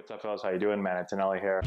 What's up, fellas? How you doing? Man, Antonelli here.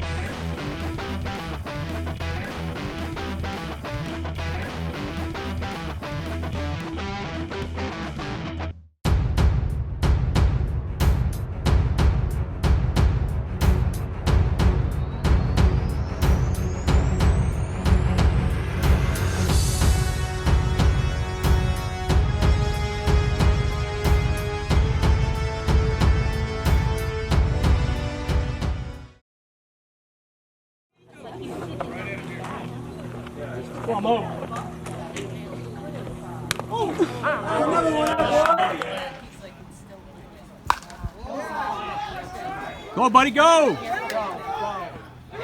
Come on. Go, buddy, go!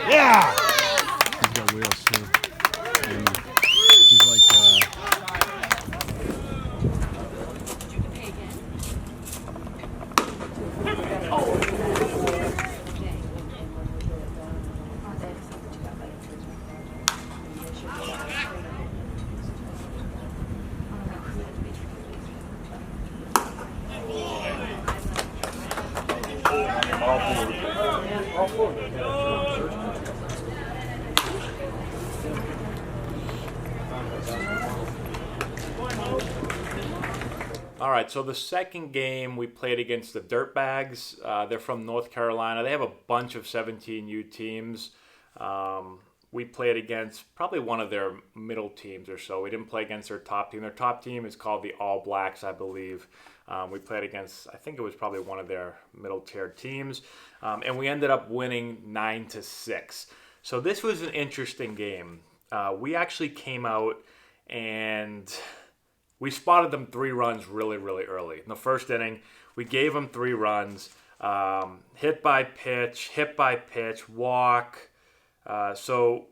Yeah! He's got wheels too. And he's like, All right, so the second game we played against the Dirtbags. They're from North Carolina. They have a bunch of 17U teams. We played against probably one of their middle teams or so. We didn't play against their top team. Their top team is called the All Blacks, I believe. We played against, I think it was probably one of their middle tier teams. And we ended up winning 9-6. So this was an interesting game. We actually came out and we spotted them 3 runs really, really early. In the first inning, we gave them 3 runs. Hit by pitch, walk. So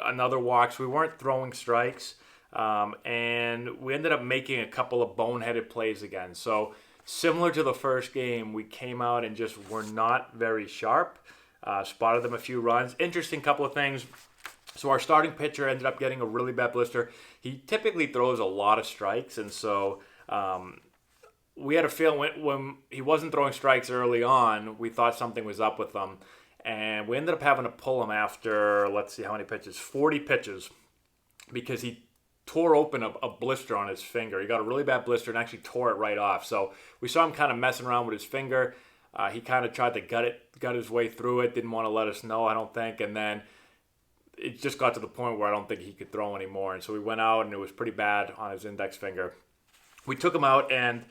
another walk. So we weren't throwing strikes. And we ended up making a couple of boneheaded plays again. So similar to the first game, we came out and just were not very sharp. Spotted them a few runs. Interesting couple of things. So our starting pitcher ended up getting a really bad blister. He typically throws a lot of strikes, and so we had a feeling when he wasn't throwing strikes early on, we thought something was up with him. And we ended up having to pull him after, let's see how many pitches, 40 pitches, because he tore open a blister on his finger. He got a really bad blister and actually tore it right off. So we saw him kind of messing around with his finger. He kind of tried to gut his way through it, didn't want to let us know, I don't think, and then it just got to the point where I don't think he could throw anymore. And so we went out, and it was pretty bad on his index finger. We took him out, and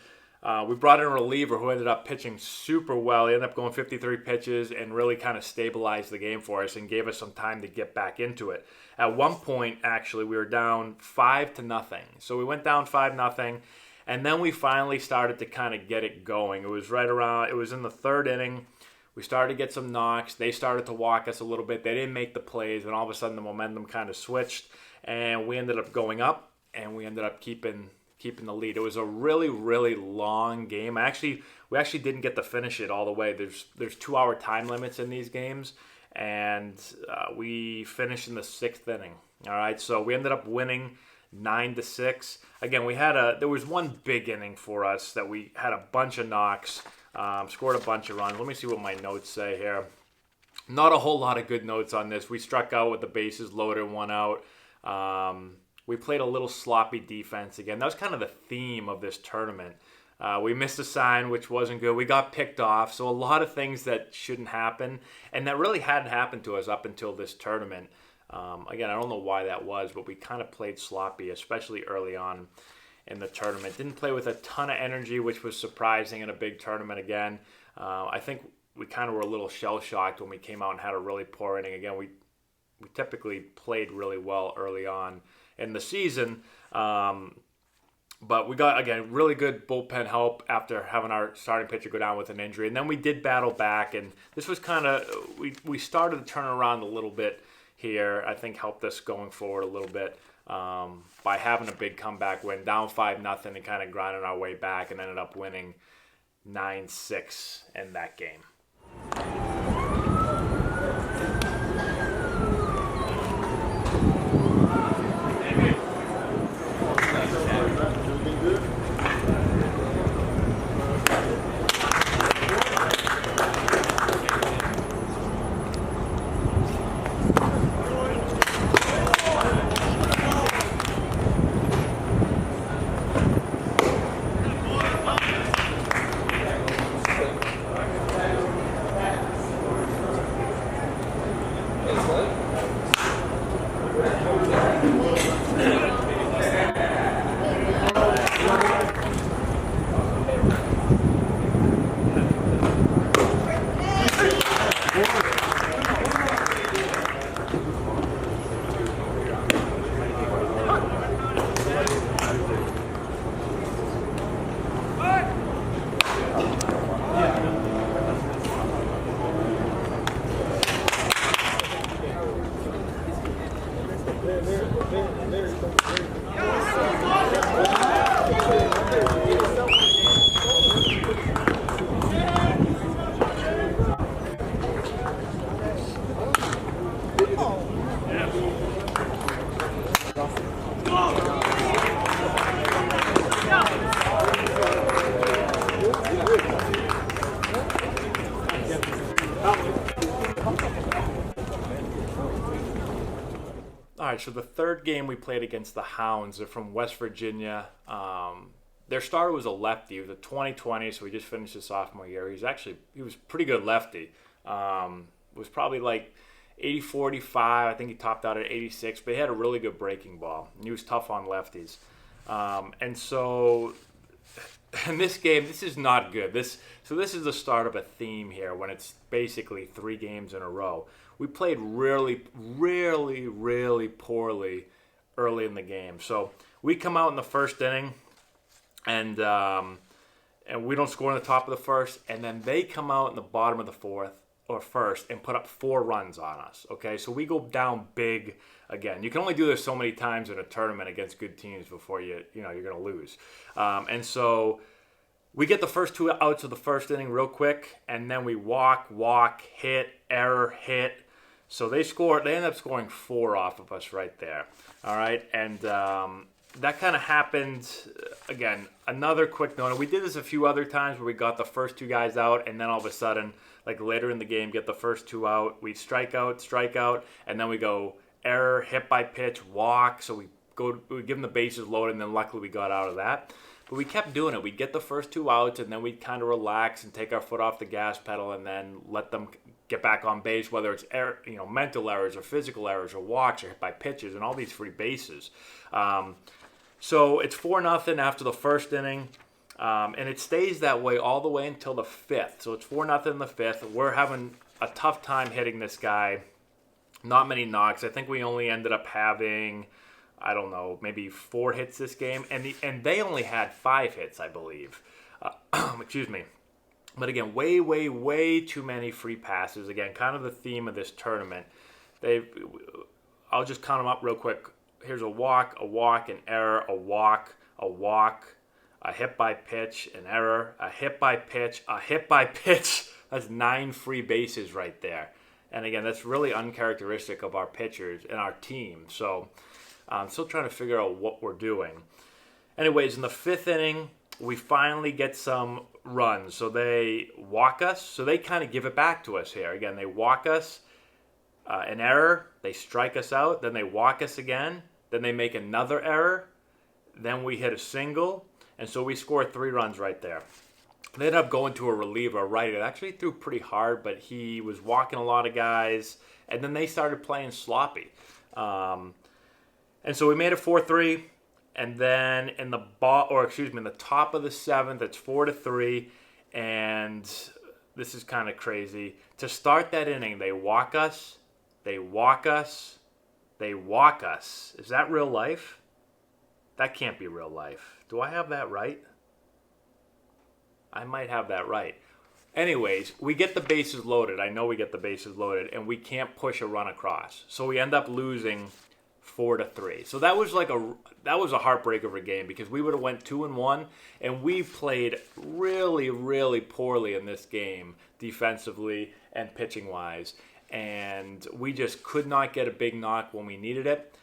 we brought in a reliever who ended up pitching super well. He ended up going 53 pitches and really kind of stabilized the game for us and gave us some time to get back into it. At one point, actually, we were down 5-0. So we went down 5-0, and then we finally started to kind of get it going. It was in the third inning. We started to get some knocks. They started to walk us a little bit. They didn't make the plays, and all of a sudden the momentum kind of switched, and we ended up going up, and we ended up keeping the lead. It was a really, really long game. We actually didn't get to finish it all the way. There's 2-hour time limits in these games, and we finished in the 6th inning. All right, so we ended up winning 9-6. Again, there was one big inning for us that we had a bunch of knocks. Scored a bunch of runs. Let me see what my notes say here. Not a whole lot of good notes on this. We struck out with the bases loaded, 1 out. We played a little sloppy defense again. That was kind of the theme of this tournament. We missed a sign, which wasn't good. We got picked off. So a lot of things that shouldn't happen, and that really hadn't happened to us up until this tournament. Again, I don't know why that was, but we kind of played sloppy, especially early on in the tournament. Didn't play with a ton of energy, which was surprising in a big tournament again. I think we kind of were a little shell-shocked when we came out and had a really poor inning. Again, we typically played really well early on in the season. But we got, again, really good bullpen help after having our starting pitcher go down with an injury. And then we did battle back, and this was kind of, we started to turn around a little bit here. I think helped us going forward a little bit. By having a big comeback win, down 5-0 and kind of grinding our way back, and ended up winning 9-6 in that game. All right, so the third game we played against the Hounds. They're from West Virginia. Their starter was a lefty. He was a 2020, so he just finished his sophomore year. He was pretty good lefty. Was probably like 80-45. I think he topped out at 86, but he had a really good breaking ball. And he was tough on lefties. And so in this game, this is not good. This is the start of a theme here when it's basically 3 games in a row. We played really, really, really poorly early in the game. So we come out in the first inning, and we don't score in the top of the first, and then they come out in the bottom of the fourth or first and put up 4 runs on us. Okay, so we go down big again. You can only do this so many times in a tournament against good teams before you're going to lose. And so we get the first 2 outs of the first inning real quick, and then we walk, hit, error, hit. So they end up scoring 4 off of us right there. All right, and that kind of happened. Again, another quick note. We did this a few other times where we got the first 2 guys out, and then all of a sudden, like later in the game, get the first 2 out. We strike out, and then we go error, hit by pitch, walk. So we give them the bases loaded, and then luckily we got out of that. But we kept doing it. We'd get the first 2 outs, and then we'd kind of relax and take our foot off the gas pedal, and then let them get back on base, whether it's mental errors or physical errors or walks or hit by pitches and all these free bases. So it's 4-0 after the first inning, and it stays that way all the way until the 5th. So it's 4-0 in the 5th. We're having a tough time hitting this guy. Not many knocks. I think we only ended up having, I don't know, maybe 4 hits this game, and they only had 5 hits, I believe. Excuse me. But again, way, way, way too many free passes. Again, kind of the theme of this tournament. I'll just count them up real quick. Here's a walk, an error, a walk, a hit by pitch, an error, a hit by pitch, a hit by pitch. That's 9 free bases right there. And again, that's really uncharacteristic of our pitchers and our team. So I'm still trying to figure out what we're doing. Anyways, in the 5th inning, we finally get some runs. So they walk us. So they kind of give it back to us here. Again, they walk us, an error. They strike us out. Then they walk us again. Then they make another error. Then we hit a single. And so we score 3 runs right there. They ended up going to a reliever, a righty. It actually threw pretty hard, but he was walking a lot of guys. And then they started playing sloppy. And so we made it 4-3. And then in the top of the 7th, it's 4-3, and this is kind of crazy. To start that inning, they walk us. Is that real life? That can't be real life. Do I have that right? I might have that right. Anyways, we get the bases loaded. I know we get the bases loaded, and we can't push a run across. So we end up losing 4-3. So that was a heartbreaker of a game because we would have went 2-1, and we played really, really poorly in this game defensively and pitching wise, and we just could not get a big knock when we needed it.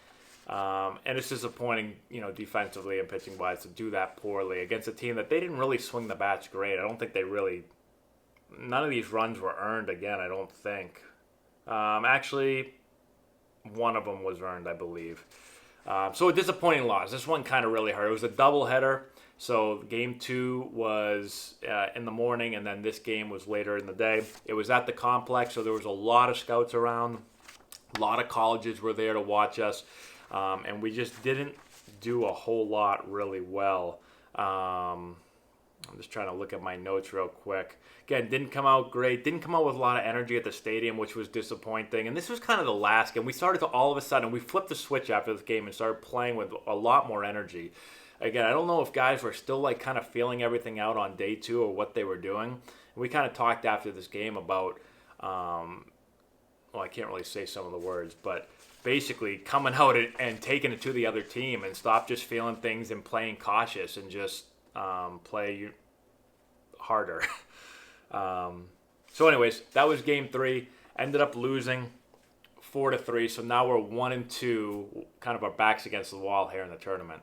And it's disappointing, defensively and pitching wise to do that poorly against a team that they didn't really swing the bats great. I don't think none of these runs were earned again. I don't think. Actually, one of them was earned, I believe. So a disappointing loss. This one kind of really hurt. It was a doubleheader. So game 2 was in the morning, and then this game was later in the day. It was at the complex, so there was a lot of scouts around. A lot of colleges were there to watch us, and we just didn't do a whole lot really well. I'm just trying to look at my notes real quick. Again, didn't come out great. Didn't come out with a lot of energy at the stadium, which was disappointing. And this was kind of the last game. We started to all of a sudden, we flipped the switch after this game and started playing with a lot more energy. Again, I don't know if guys were still kind of feeling everything out on day 2 or what they were doing. We kind of talked after this game about, I can't really say some of the words, but basically coming out and taking it to the other team and stop just feeling things and playing cautious and just play harder. So anyways, that was game 3. Ended up losing 4-3. So now we're 1-2, kind of our backs against the wall here in the tournament.